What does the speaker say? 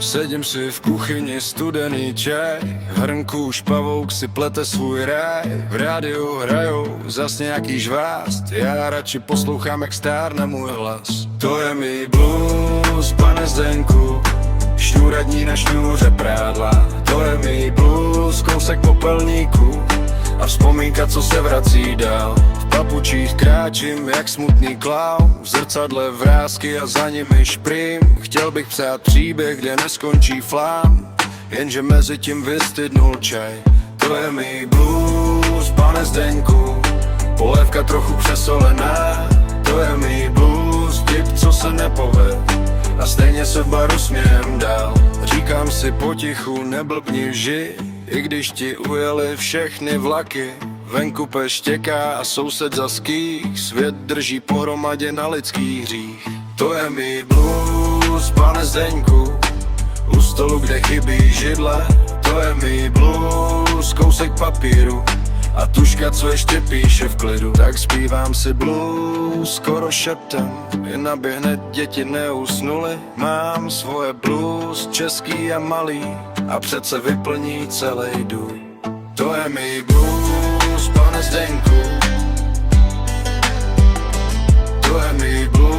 Sedím si v kuchyni, studený čaj, v hrnku špavouk si plete svůj ráj. V rádiu hrajou zas nějaký žvást, já radši poslouchám, jak stárne můj hlas. To je mi blues, pane Zdenku, šňůradní na šňůře prádla. To je mi blues, kousek popelníku a vzpomínka, co se vrací dál. V papučích kráčím jak smutný klaun, v zrcadle vrásky a za nimi šprým. Chtěl bych psát příběh, kde neskončí flám, jenže mezi tím vystydnul čaj. To je mi blues, pane Zdenku, polévka trochu přesolená. To je mi blues, tip, co se nepoved, a stejně se baru smějem dál. Říkám si potichu, neblbni, žij, i když ti ujeli všechny vlaky. Venku peš těká a soused zaských, svět drží pohromadě na lidský hřích. To je mi blues, pane Zdeňku, u stolu, kde chybí židle. To je mi blues, kousek papíru a tuška, co ještě píše v klidu. Tak zpívám si blues skoro šeptem, jen aby hned děti neusnuly. Mám svoje blues, český a malý, a přece vyplní celý dům. To je mi blues, pane Zdenku, to je mi blues.